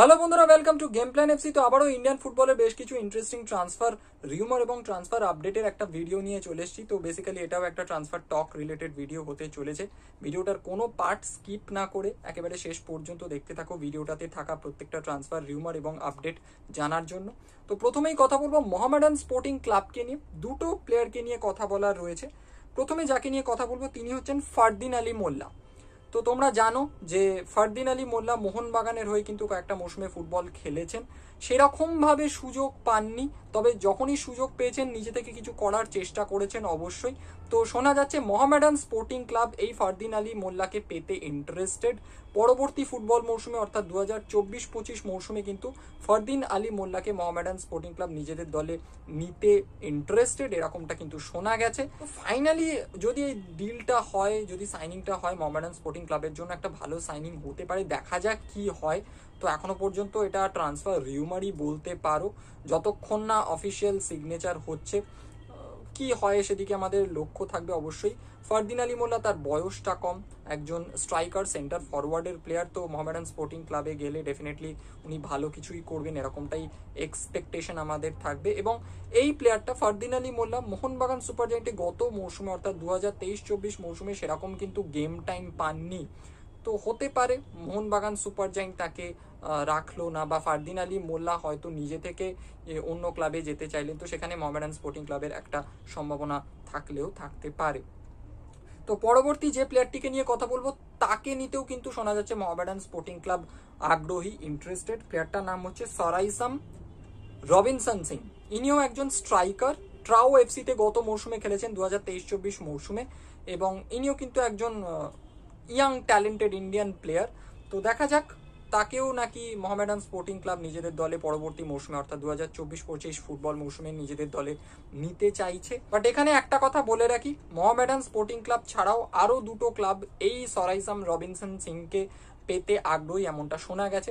Hello বন্ধুরা, welcome to game plan FC. তো আবারও ইন্ডিয়ান ফুটবলের বেশ কিছু ইন্টারেস্টিং ট্রান্সফার রিউমার এবং ট্রান্সফার আপডেটের একটা ভিডিও নিয়ে চলে এসেছি। তো বেসিক্যালি এটাও একটা ট্রান্সফার টক রিলেটেড ভিডিও হতে চলেছে। ভিডিওটার কোনো পার্ট স্কিপ না করে একেবারে শেষ পর্যন্ত দেখতে থাকো ভিডিওটাতে থাকা প্রত্যেকটা ট্রান্সফার রিউমার এবং আপডেট জানার জন্য। তো প্রথমেই কথা বলবো মোহামেডান স্পোর্টিং ক্লাবকে নিয়ে। দুটো প্লেয়ারকে নিয়ে কথা বলার রয়েছে। প্রথমে যাকে নিয়ে কথা বলবো তিনি হচ্ছেন ফারদিন আলী মোল্লা। তো তোমরা জানো যে ফারদিন আলী মোল্লা মোহনবাগানের হয়ে কিন্তু কয়েকটা মৌসুমে ফুটবল খেলেছেন, সেরকমভাবে সুযোগ পাননি। তবে যখনই সুযোগ পেয়েছেন নিজে থেকে কিছু করার চেষ্টা করেছেন অবশ্যই। তো শোনা যাচ্ছে মোহামেডান স্পোর্টিং ক্লাব এই ফারদিন আলী মোল্লাকে পেতে ইন্টারেস্টেড। পরবর্তী ফুটবল মৌসুমে অর্থাৎ 2024-25 মৌসুমে কিন্তু ফারদিন আলী মোল্লাকে মোহামেডান স্পোর্টিং ক্লাব নিজেদের দলে নিতে ইন্টারেস্টেড, এরকমটা কিন্তু শোনা গেছে। তো ফাইনালি যদি এই ডিলটা হয়, যদি সাইনিংটা হয়, মোহামেডান স্পোর্টিং ক্লাবের জন্য একটা ভালো সাইনিং হতে পারে। দেখা যাক কি হয়। তো এখনো পর্যন্ত এটা ট্রান্সফার রিউমারই বলতে পারো, যতক্ষণ না অফিসিয়াল সিগনেচার হচ্ছে। কি হয় সেদিকে আমাদের লক্ষ্য থাকবে অবশ্যই। ফারদিন আলী মোল্লা, তার বয়সটা কম, একজন স্ট্রাইকার সেন্টার ফরওয়ার্ডের প্লেয়ার। তো মোহামেডান স্পোর্টিং ক্লাবে গেলে ডেফিনেটলি উনি ভালো কিছুই করবেন, এরকমটাই এক্সপেকটেশন আমাদের থাকবে। এবং এই প্লেয়ারটা ফারদিন আলী মোল্লা মোহনবাগান সুপার জায়েন্টে গত মৌসুমে অর্থাৎ 2023-24 মৌসুমে সেরকম কিন্তু গেম টাইম পাননি। তো হতে পারে মোহনবাগান সুপার জায়েন্ট তাকে রাখলো না, বা ফারদিন আলী মোল্লা হয়তো নিজে থেকে অন্য ক্লাবে যেতে চাইলেন। তো সেখানে মোহামেডান স্পোর্টিং ক্লাবের একটা সম্ভাবনা থাকলেও থাকতে পারে। তো পরবর্তী যে প্লেয়ারটিকে নিয়ে কথা বলবো তাকে নিতেও কিন্তু শোনা যাচ্ছে মোহামেডান স্পোর্টিং ক্লাব আগ্রহী, ইন্টারেস্টেড। প্লেয়ারটার নাম হচ্ছে সরাইসাম রবিনসন সিং। ইনিও একজন স্ট্রাইকার, ট্রাও এফসিতে গত মৌসুমে খেলেছেন 2023-24 মৌসুমে, এবং ইনিও কিন্তু একজন ইয়াং ট্যালেন্টেড ইন্ডিয়ান প্লেয়ার। তো দেখা যাক, তাকেও নাকি মোহামেডান স্পোর্টিং ক্লাব নিজেদের দলে পরবর্তী মৌসুমে অর্থাৎ 2024-25 ফুটবল মৌসুমে নিজেদের দলে নিতে চাইছে। বাট এখানে একটা কথা বলে রাখি, মোহামেডান স্পোর্টিং ক্লাব ছাড়াও আরো দুটো ক্লাব এই সরাইসাম রবিনসন সিংকে পেতে আগ্রহী, এমনটা শোনা গেছে।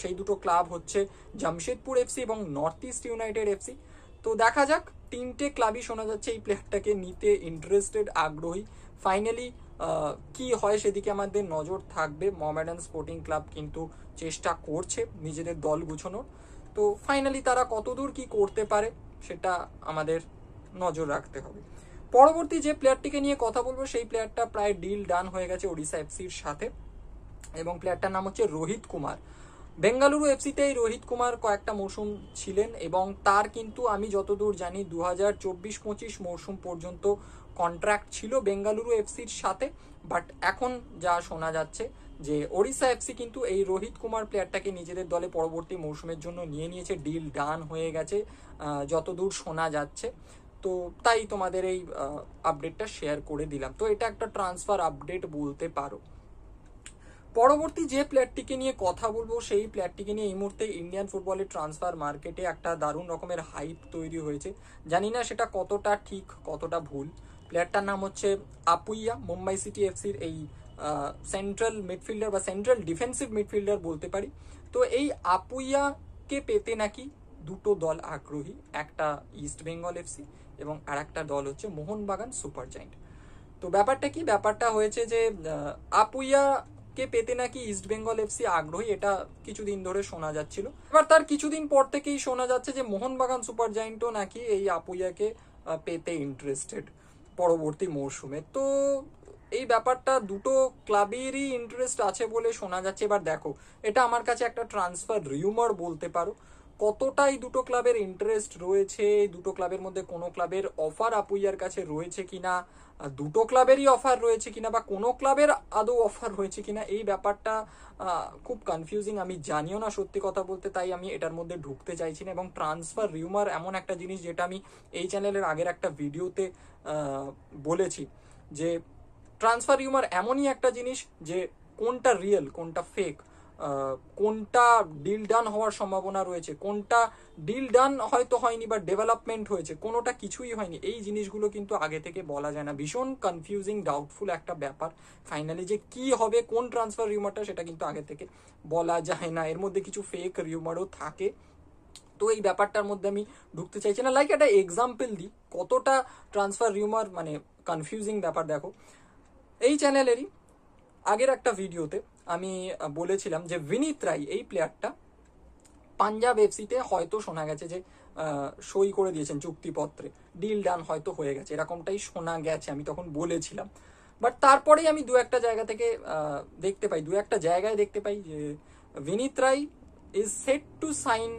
সেই দুটো ক্লাব হচ্ছে জামশেদপুর এফসি এবং নর্থ ইস্ট ইউনাইটেড এফসি। তো দেখা যাক, তিনটে ক্লাবই শোনা যাচ্ছে এই প্লেয়ারটাকে নিতে ইন্টারেস্টেড, আগ্রহী। ফাইনালি কি হয় সেদিকে আমাদের নজর থাকবে। মোহামেডান স্পোর্টিং ক্লাব কিন্তু চেষ্টা করছে নিজেদের দল গুছানোর। তো ফাইনালি তারা কতদূর কি করতে পারে সেটা আমাদের নজর রাখতে হবে। পরবর্তী যে প্লেয়ারটিকে নিয়ে কথা বলবো সেই প্লেয়ারটা প্রায় ডিল ডান হয়ে গেছে ওড়িশা এফসির সাথে, এবং প্লেয়ারটার নাম হচ্ছে রোহিত কুমার। বেঙ্গালুরু এফসিতে রোহিত কুমার কয়েকটা মৌসুম ছিলেন, এবং তার কিন্তু আমি যতদূর জানি 2024-25 মৌসুম পর্যন্ত কন্ট্রাক্ট ছিল বেঙ্গালুরু এফসির সাথে। বাট এখন যা শোনা যাচ্ছে যে ওড়িশা এফসি কিন্তু এই রোহিত কুমার প্লেয়ারটাকে নিজেদের দলে পরবর্তী মৌসুমের জন্য নিয়ে নিয়েছে, ডিল ডান হয়ে গেছে যতদূর শোনা যাচ্ছে। তো তাই তোমাদের এই আপডেটটা শেয়ার করে দিলাম। তো এটা একটা ট্রান্সফার আপডেট বলতে পারো। পরবর্তী যে প্লেয়ারটিকে নিয়ে কথা বলবো সেই প্লেয়ারটিকে নিয়ে এই মুহূর্তে ইন্ডিয়ান ফুটবলের ট্রান্সফার মার্কেটে একটা দারুণ রকমের হাইপ তৈরি হয়েছে। জানি না সেটা কতটা ঠিক কতটা ভুল। প্লেয়ারটার নাম হচ্ছে আপুইয়া, মুম্বাই সিটি এফসির এই সেন্ট্রাল মিডফিল্ডার বা সেন্ট্রাল ডিফেন্সিভ মিডফিল্ডার বলতে পারি। তো এই আপুইয়াকে পেতে নাকি দুটো দল আগ্রহী, একটা ইস্ট বেঙ্গল এফসি এবং আর একটা দল হচ্ছে মোহনবাগান সুপার জায়েন্ট। তো ব্যাপারটা কি, ব্যাপারটা হয়েছে যে আপুইয়া কে পেতে নাকি ইস্ট বেঙ্গল এফসি আগ্রহী, এটা কিছুদিন ধরে শোনা যাচ্ছিল। এবার তার কিছুদিন পর থেকেই শোনা যাচ্ছে যে মোহনবাগান সুপার জায়েন্টও নাকি এই আপুইয়াকে পেতে ইন্টারেস্টেড পরবর্তী মৌসুমে। তো এই ব্যাপারটা দুটো ক্লাবেরই ইন্টারেস্ট আছে বলে শোনা যাচ্ছে। এবার দেখো, এটা আমার কাছে একটা ট্রান্সফার রিউমার বলতে পারো। কতটাই দুটো ক্লাবের ইন্টারেস্ট রয়েছে, দুটো ক্লাবের মধ্যে কোনো ক্লাবের অফার আপুইয়ার কাছে রয়েছে কিনা, দুটো ক্লাবেরই অফার রয়েছে কিনা, বা কোনো ক্লাবের আদৌ অফার রয়েছে কিনা, এই ব্যাপারটা খুব কনফিউজিং। আমি জানিও না সত্যি কথা বলতে, তাই আমি এটার মধ্যে ঢুকতে চাইছি না। এবং ট্রান্সফার রিউমার এমন একটা জিনিস যেটা আমি এই চ্যানেলের আগের একটা ভিডিওতে বলেছি যে ট্রান্সফার রিউমার এমনই একটা জিনিস যে কোনটা রিয়েল কোনটা ফেক, কোনটা ডিল ডান হওয়ার সম্ভাবনা রয়েছে, কোনটা ডিল ডান হয়তো হয়নি বা ডেভেলপমেন্ট হয়েছে, কোনোটা কিছুই হয়নি, এই জিনিসগুলো কিন্তু আগে থেকে বলা যায় না। ভীষণ কনফিউজিং ডাউটফুল একটা ব্যাপার। ফাইনালি যে কি হবে কোন ট্রান্সফার রিউমারটা সেটা কিন্তু আগে থেকে বলা যায় না। এর মধ্যে কিছু ফেক রিউমারও থাকে। তো এই ব্যাপারটার মধ্যে আমি ঢুকতে চাইছি না। লাইক একটা এক্সাম্পল দিই কতটা ট্রান্সফার রিউমার মানে কনফিউজিং ব্যাপার। দেখো, এই চ্যানেলেরই আগের একটা ভিডিওতে আমি বলেছিলাম যে বিনীত রায় এই প্লেয়ারটা পাঞ্জাব এফসিতে হয়তো শোনা গেছে যে সই করে দিয়েছেন চুক্তিপত্রে, ডিল ডান হয়তো হয়ে গেছে, এরকমটাই শোনা গেছে, আমি তখন বলেছিলাম। বাট তারপরেই আমি দু একটা জায়গা থেকে দেখতে পাই, দু একটা জায়গায় দেখতে পাই যে Vineet Rai is set to sign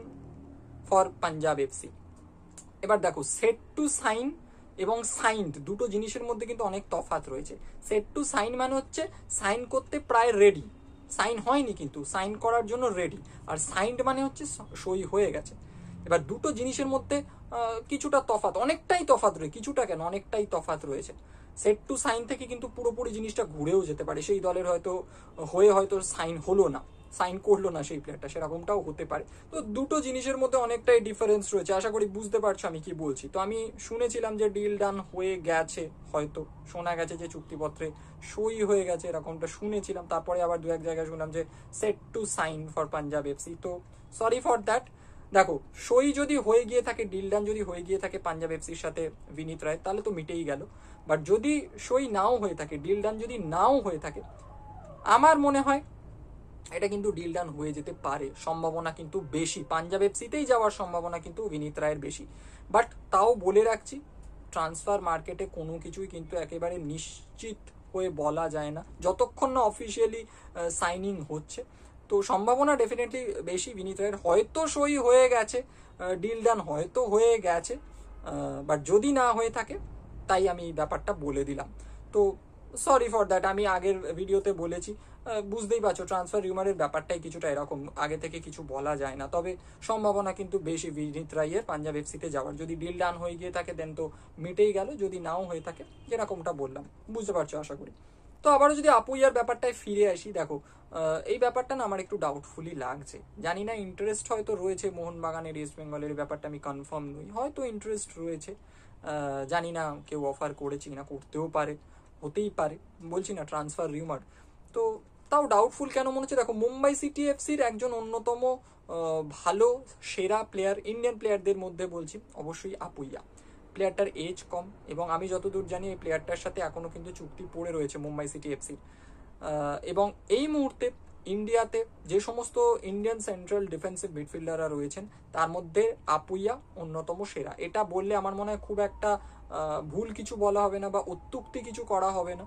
for Punjab FC. এবার দেখো, সেট টু সাইন এবং সাইন্ড দুটো জিনিসের মধ্যে কিন্তু অনেক তফাৎ রয়েছে। সেট টু সাইন মানে হচ্ছে সাইন করতে প্রায় রেডি, সাইন হয়নি কিন্তু সাইন করার জন্য রেডি, আর সাইন্ড মানে হচ্ছে সই হয়ে গেছে। এবার দুটো জিনিসের মধ্যে কিছুটা তফাৎ, অনেকটাই তফাৎ রয়েছে, কিছুটা কেন অনেকটাই তফাৎ রয়েছে। সেট টু সাইন থেকে কিন্তু পুরোপুরি জিনিসটা ঘুরেও যেতে পারে, সেই দলের হয়তো হয়তো সাইন হলো না, সাইন করলো না সেই প্লেয়ারটা, সেরকমটাও হতে পারে। তো দুটো জিনিসের মধ্যে অনেকটাই ডিফারেন্স রয়েছে, আশা করি বুঝতে পারছো আমি কি বলছি। তো আমি শুনেছিলাম যে ডিল ডান হয়ে গেছে, হয়তো শোনা গেছে যে চুক্তিপত্রে সই হয়ে গেছে, এরকমটা শুনেছিলাম। তারপরে আবার দু এক জায়গায় শুনলাম যে set to sign for Punjab FC. তো সরি ফর দ্যাট। দেখো, সই যদি হয়ে গিয়ে থাকে, ডিল ডান যদি হয়ে গিয়ে থাকে পাঞ্জাব এফসির সাথে বিনীত রায়, তাহলে তো মিটেই গেল। বাট যদি সই নাও হয়ে থাকে, ডিল ডান যদি নাও হয়ে থাকে, আমার মনে হয় এটা কিন্তু ডিল ডান হয়ে যেতে পারে, সম্ভাবনা কিন্তু বেশি, পাঞ্জাব এফসিতেই যাওয়ার সম্ভাবনা কিন্তু বিনীত রায়ের বেশি। বাট তাও বলে রাখছি, ট্রান্সফার মার্কেটে কোনো কিছুই কিন্তু একেবারে নিশ্চিত হয়ে বলা যায় না যতক্ষণ না অফিসিয়ালি সাইনিং হচ্ছে। তো সম্ভাবনা ডেফিনেটলি বেশি বিনীত রায়ের হয়তো সই হয়ে গেছে, ডিল ডান হয়তো হয়ে গেছে, বাট যদি না হয়ে থাকে, তাই আমি ব্যাপারটা বলে দিলাম। তো সরি ফর দ্যাট। আমি আগের ভিডিওতে বলেছি, বুঝতেই পারছো ট্রান্সফার রিউমারের ব্যাপারটাই কিছুটা এরকম, আগে থেকে কিছু বলা যায় না। তবে সম্ভাবনা কিন্তু বেশি বিনীত রায়ের পাঞ্জাব এফসিতে যাওয়ার। যদি ডিল ডান হয়ে গিয়ে থাকে দেন তো মিটেই গেল, যদি নাও হয়ে থাকে যেরকমটা বললাম, বুঝতে পারছো আশা করি। তো আবারও যদি আপুইয়ার ব্যাপারটায় ফিরে আসি, দেখো এই ব্যাপারটা না আমার একটু ডাউটফুলি লাগছে। জানি না, ইন্টারেস্ট হয়তো রয়েছে মোহনবাগানের ইস্ট বেঙ্গলের, ব্যাপারটা আমি কনফার্ম নই, হয়তো ইন্টারেস্ট রয়েছে, জানি না কেউ অফার করেছে কিনা, করতেও পারে, হতেই পারে, বলছি না ট্রান্সফার রিউমার। তো তাও ডাউটফুল কেন মনে হচ্ছে, দেখো মুম্বাই সিটি এফসির একজন অন্যতম ভালো সেরা প্লেয়ার, ইন্ডিয়ান প্লেয়ারদের মধ্যে বলছি অবশ্যই আপুইয়া। প্লেয়ারটার এজ কম, এবং আমি যতদূর জানি এই প্লেয়ারটার সাথে এখনো কিন্তু চুক্তি পড়ে রয়েছে মুম্বাই সিটি এফসির। এবং এই মুহূর্তে ইন্ডিয়াতে যে সমস্ত ইন্ডিয়ান সেন্ট্রাল ডিফেন্সিভ মিডফিল্ডাররা রয়েছেন, তার মধ্যে আপুইয়া অন্যতম সেরা। এটা বললে আমার মনে হয় খুব একটা ভুল কিছু বলা হবে না বা অত্যুক্তি কিছু করা হবে না।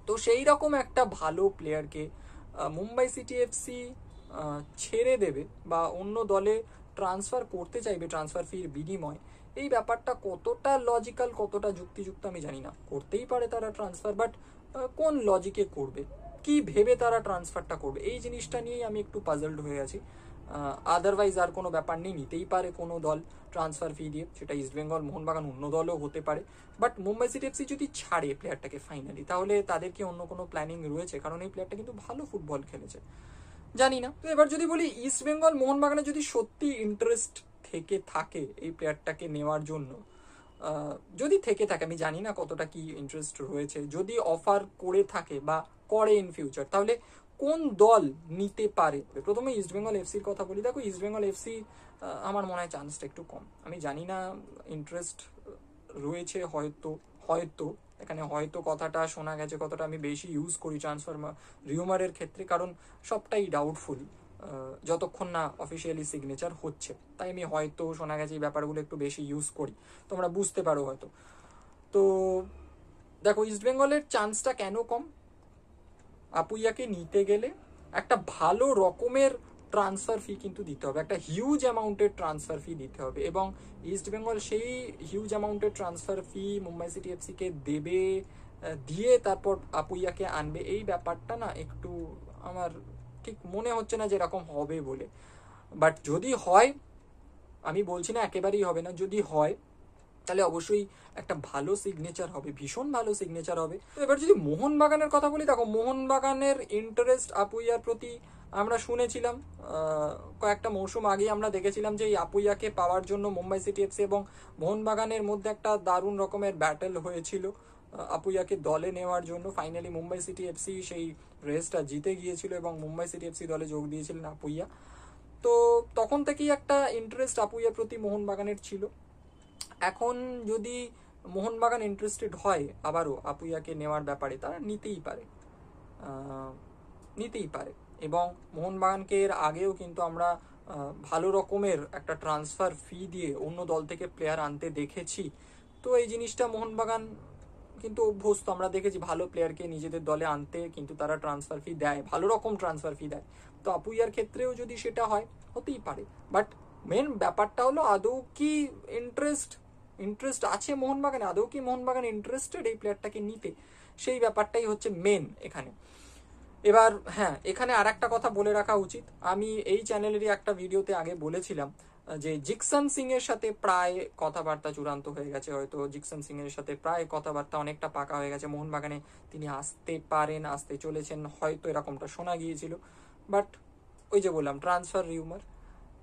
তো সেই রকম একটা ভালো প্লেয়ারকে মুম্বাই সিটি এফসি ছেড়ে দেবে বা অন্য দলে ট্রান্সফার করতে চাইবে ট্রান্সফার ফির বিনিময়, এই ব্যাপারটা কতটা লজিক্যাল, কতটা যুক্তিযুক্ত আমি জানি না। করতেই পারে তারা ট্রান্সফার, বাট কোন লজিকে করবে, কি ভেবে তারা ট্রান্সফারটা করবে, এই জিনিসটা নিয়েই আমি একটু পাজলড হয়ে আছি। আদারওয়াইজ আর কোনো ব্যাপার নেই, নিতেই পারে কোনো দল ট্রান্সফার ফি দিয়ে, সেটা ইস্টবেঙ্গল, মোহনবাগান, অন্য দলও হতে পারে। বাট মুম্বাই সিটি এফসি যদি ছাড়ে প্লেয়ারটাকে ফাইনালি, তাহলে তাদের কি অন্য কোনো প্ল্যানিং রয়েছে? কারণ এই প্লেয়ারটা কিন্তু ভালো ফুটবল খেলেছে, জানি না। তো এবার যদি বলি ইস্টবেঙ্গল মোহনবাগানে যদি সত্যি ইন্টারেস্ট থেকে থাকে এই প্লেয়ারটাকে নেওয়ার জন্য, যদি থেকে থাকে, আমি জানি না কতটা কি ইন্টারেস্ট রয়েছে, যদি অফার করে থাকে বা করে ইন ফিউচার, তাহলে কোন দল নিতে পারে? প্রথমে ইস্টবেঙ্গল এফসির কথা বলি। দেখো ইস্টবেঙ্গল এফসি আমার মনে হয় চান্সটা একটু কম, আমি জানি না, ইন্টারেস্ট রয়েছে হয়তো, হয়তো এখানে হয়তো কথাটা শোনা গেছে, কতটা আমি বেশি ইউজ করি ট্রান্সফার রিউমারের ক্ষেত্রে, কারণ সবটাই ডাউটফুলি যতক্ষণ না অফিসিয়ালি সিগনেচার হচ্ছে, তাই আমি হয়তো শোনা গেছে এই ব্যাপারগুলো একটু বেশি ইউজ করি, তোমরা বুঝতে পারো হয়তো। তো দেখো ইস্টবেঙ্গলের চান্সটা কেন কম, আপুইয়াকে নিতে গেলে একটা ভালো রকমের ট্রান্সফার ফি কিন্তু দিতে হবে, একটা হিউজ অ্যামাউন্টের ট্রান্সফার ফি দিতে হবে, এবং ইস্টবেঙ্গল সেই হিউজ অ্যামাউন্টের ট্রান্সফার ফি মুম্বাই সিটি এফসিকে দেবে, দিয়ে তারপর আপুইয়াকে আনবে, এই ব্যাপারটা না একটু আমার ঠিক মনে হচ্ছে না যেরকম হবে বলে। বাট যদি হয়, আমি বলছি না একেবারেই হবে না, যদি হয় তাহলে অবশ্যই একটা ভালো সিগনেচার হবে, ভীষণ ভালো সিগনেচার হবে। তো এবার যদি মোহনবাগানের কথা বলি, দেখো মোহনবাগানের ইন্টারেস্ট আপুইয়ার প্রতি আমরা শুনেছিলাম, কয়েকটা মৌসুম আগে আমরা দেখেছিলাম যে এই আপুইয়াকে পাওয়ার জন্য মুম্বাই সিটি এফসি এবং মোহনবাগানের মধ্যে একটা দারুণ রকমের ব্যাটেল হয়েছিল আপুইয়াকে দলে নেওয়ার জন্য। ফাইনালি মুম্বাই সিটি এফসি সেই রেসটা জিতে গিয়েছিল এবং মুম্বাই সিটি এফসি দলে যোগ দিয়েছিলেন আপুইয়া। তো তখন থেকেই একটা ইন্টারেস্ট আপুইয়ার প্রতি মোহনবাগানের ছিল। এখন যদি মোহনবাগান ইন্টারেস্টেড হয় আবারও আপুইয়াকে নেওয়ার ব্যাপারে, তারা নিতেই পারে, নিতেই পারে। এবং মোহনবাগানকে এর আগেও কিন্তু আমরা ভালো রকমের একটা ট্রান্সফার ফি দিয়ে অন্য দল থেকে প্লেয়ার আনতে দেখেছি। তো এই জিনিসটা মোহনবাগান কিন্তু অভ্যস্ত, আমরা দেখেছি ভালো প্লেয়ারকে নিজেদের দলে আনতে কিন্তু তারা ট্রান্সফার ফি দেয়, ভালো রকম ট্রান্সফার ফি দেয়। তো আপুইয়ার ক্ষেত্রেও যদি সেটা হয়, হতেই পারে। বাট মেন ব্যাপারটা হলো আদৌ কি ইন্টারেস্ট আছে মোহনবাগানে, আদৌ কি মোহনবাগান ইন্টারেস্টেড এই প্লেয়ারটাকে নিতে, সেই ব্যাপারটাই হচ্ছে মেন এখানে। এবার হ্যাঁ, এখানে আর একটা কথা বলে রাখা উচিত, আমি এই চ্যানেলেরই একটা ভিডিওতে আগে বলেছিলাম যে জিকসন সিং এর সাথে প্রায় কথাবার্তা চূড়ান্ত হয়ে গেছে, হয়তো জিকসন সিং এর সাথে প্রায় কথাবার্তা অনেকটা পাকা হয়ে গেছে, মোহনবাগানে তিনি আসতে পারেন, আসতে চলেছেন, হয়তো এরকমটা শোনা গিয়েছিল। বাট ওই যে বললাম ট্রান্সফার রিউমার,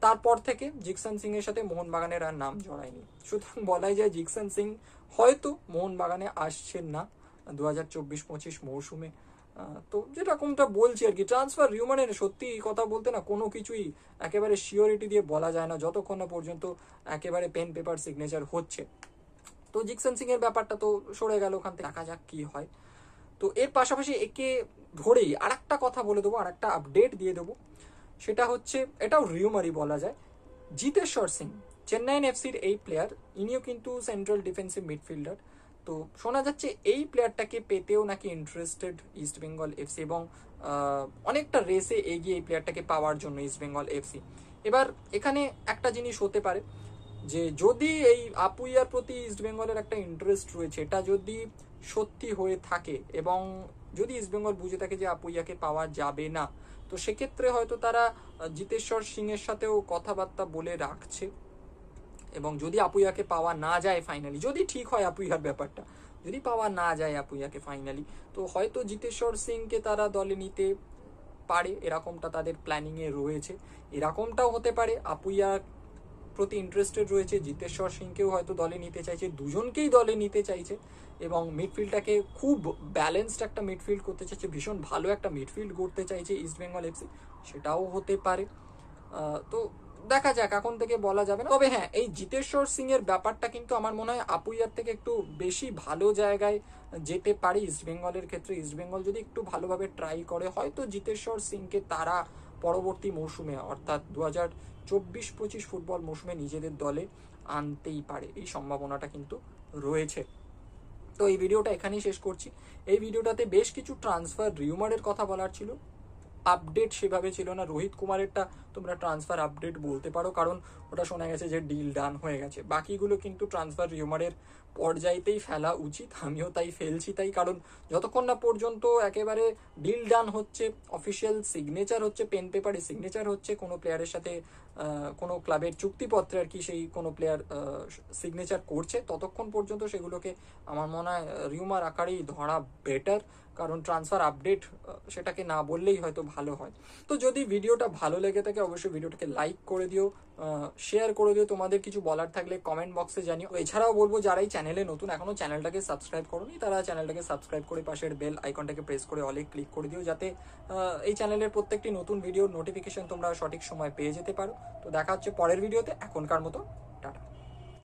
তারপর থেকে জিকসন সিং এর সাথে মোহনবাগানের আর নাম জড়ায়নি। সুতরাং বলাই যায় জিকসন সিং হয়তো মোহনবাগানে আসছেন না 2024-25 মৌসুমে। তো যেরকমটা বলছি আর কি, ট্রান্সফার রিউমারের সত্যি কথা বলতে না কোনো কিছুই একেবারে শিওরিটি দিয়ে বলা যায় না যতক্ষণ না পর্যন্ত একেবারে পেন পেপার সিগনেচার হচ্ছে। তো জিকসন সিং এর ব্যাপারটা তো সরে গেল ওখান থেকে, দেখা যাক কি হয়। তো এর পাশাপাশি একে ধরেই আর একটা কথা বলে দেবো, আর একটা আপডেট দিয়ে দেবো, সেটা হচ্ছে এটাও রিউমারই বলা যায়, জিতেশ্বর সিং চেন্নাইন এফসির এই প্লেয়ার, ইনিও কিন্তু সেন্ট্রাল ডিফেন্সিভ মিডফিল্ডার। তো শোনা যাচ্ছে এই প্লেয়ারটাকে পেতেও নাকি ইন্টারেস্টেড ইস্ট বেঙ্গল এফসি, এবং অনেকটা রেসে এগিয়ে এই প্লেয়ারটাকে পাওয়ার জন্য ইস্ট বেঙ্গল এফসি। এবার এখানে একটা জিনিস হতে পারে যে যদি এই আপুইয়ার প্রতি ইস্ট বেঙ্গলের একটা ইন্টারেস্ট রয়েছে, এটা যদি সত্যি হয়ে থাকে এবং যদি ইস্ট বেঙ্গল বুঝে থাকে যে আপুইয়াকে পাওয়া যাবে না, তো সেক্ষেত্রে হয়তো তারা জিতেশ্বর সিং এর সাথেও কথাবার্তা বলে রাখছে। এবং যদি আপুইয়াকে পাওয়া না যায় ফাইনালি, যদি ঠিক হয় আপুইয়ার ব্যাপারটা, যদি পাওয়া না যায় আপুইয়াকে ফাইনালি, তো হয়তো জিতেশ্বর সিংকে তারা দলে নিতে পারে, এরকমটা তাদের প্ল্যানিং এ রয়েছে। এরকমটাও হতে পারে আপুইয়া প্রতি ইন্টারেস্টেড রয়েছে, জিতেশ্বর সিংকেও হয়তো দলে নিতে চাইছে, দুজনকেই দলে নিতে চাইছে, এবং মিডফিল্ডটাকে খুব ব্যালেন্সড একটা মিডফিল্ড করতে চাইছে, ভীষণ ভালো একটা মিডফিল্ড করতে চাইছে ইস্ট বেঙ্গল এফসি, সেটাও হতে পারে। তো দেখা যাক, এখন থেকে বলা যাবে না। তবে হ্যাঁ, এই জিতেশ্বর সিং এর ব্যাপারটা কিন্তু আমার মনে হয় আপুইয়ার থেকে একটু বেশি ভালো জায়গায় যেতে পারে ইস্ট বেঙ্গলের ক্ষেত্রে। ইস্ট বেঙ্গল যদি একটু ভালোভাবে ট্রাই করে, হয়তো জিতেশ্বর সিংকে তারা পরবর্তী মৌসুমে অর্থাৎ 2024-25 ফুটবল মৌসুমে নিজেদের দলে আনতেই পারে, এই সম্ভাবনাটা কিন্তু রয়েছে। তো এই ভিডিওটা এখানেই শেষ করছি। এই ভিডিওটাতে বেশ কিছু ট্রান্সফার রিউমারের কথা বলার ছিল, আপডেট সেভাবে ছিল না। রোহিত কুমারেরটা তোমরা ট্রান্সফার আপডেট বলতে পারো, কারণ ওটা শোনা গেছে যে ডিল ডান হয়ে গেছে। বাকিগুলো কিন্তু ট্রান্সফার রিউমারের পর্যায়েতেই ফেলা উচিত, আমিও তাই ফেলছি। তাই কারণ যতক্ষণ না পর্যন্ত একেবারে ডিল ডান হচ্ছে, অফিসিয়াল সিগনেচার হচ্ছে, পেন পেপারে সিগনেচার হচ্ছে কোনো প্লেয়ারের সাথে, কোনো ক্লাবের চুক্তিপত্রে আর কি সেই কোনো প্লেয়ার সিগনেচার করছে, ততক্ষণ পর্যন্ত সেগুলোকে আমার মনে হয় রিউমার আকারেই ধরা বেটার। কারণ ট্রান্সফার আপডেট সেটাকে না বললেই হয়তো ভালো হয়। তো যদি ভিডিওটা ভালো লেগে থাকে অবশ্যই ভিডিওটাকে লাইক করে দিও, শেয়ার করে দিও, তোমাদের কিছু বলার থাকলে কমেন্ট বক্সে জানিও। এছাড়াও বলবো যারা এই চ্যানেলে নতুন, এখনো চ্যানেলটাকে সাবস্ক্রাইব করোনি, তারা চ্যানেলটাকে সাবস্ক্রাইব করে পাশের বেল আইকনটাকে প্রেস করে অলে ক্লিক করে দিও, যাতে এই চ্যানেলের প্রত্যেকটি নতুন ভিডিওর নোটিফিকেশন তোমরা সঠিক সময় পেয়ে যেতে পারো। তো দেখা হচ্ছে পরের ভিডিওতে, এখনকার মতো